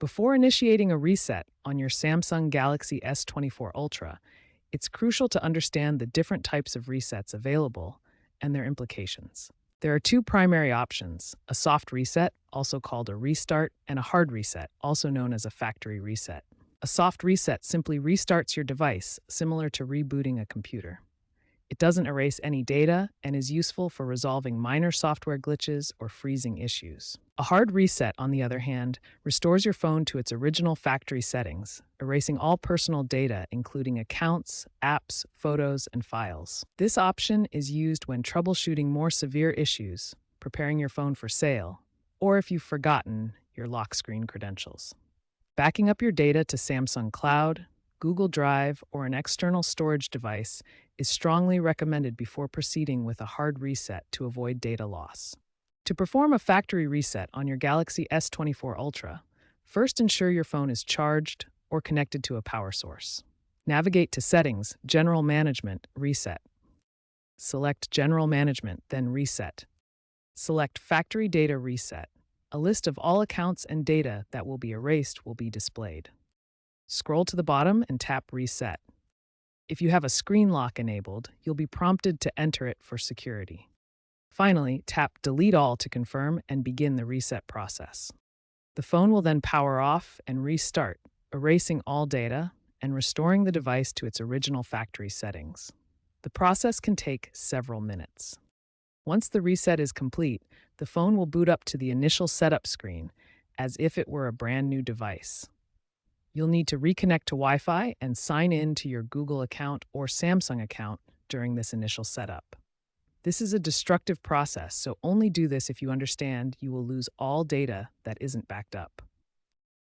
Before initiating a reset on your Samsung Galaxy S24 Ultra, it's crucial to understand the different types of resets available and their implications. There are two primary options: a soft reset, also called a restart, and a hard reset, also known as a factory reset. A soft reset simply restarts your device, similar to rebooting a computer. It doesn't erase any data and is useful for resolving minor software glitches or freezing issues. A hard reset, on the other hand, restores your phone to its original factory settings, erasing all personal data, including accounts, apps, photos, and files. This option is used when troubleshooting more severe issues, preparing your phone for sale, or if you've forgotten your lock screen credentials. Backing up your data to Samsung Cloud, Google Drive, or an external storage device is strongly recommended before proceeding with a hard reset to avoid data loss. To perform a factory reset on your Galaxy S24 Ultra, first ensure your phone is charged or connected to a power source. Navigate to Settings, General Management, Reset. Select General Management, then Reset. Select Factory Data Reset. A list of all accounts and data that will be erased will be displayed. Scroll to the bottom and tap Reset. If you have a screen lock enabled, you'll be prompted to enter it for security. Finally, tap Delete All to confirm and begin the reset process. The phone will then power off and restart, erasing all data and restoring the device to its original factory settings. The process can take several minutes. Once the reset is complete, the phone will boot up to the initial setup screen as if it were a brand new device. You'll need to reconnect to Wi-Fi and sign in to your Google account or Samsung account during this initial setup. This is a destructive process, so only do this if you understand you will lose all data that isn't backed up.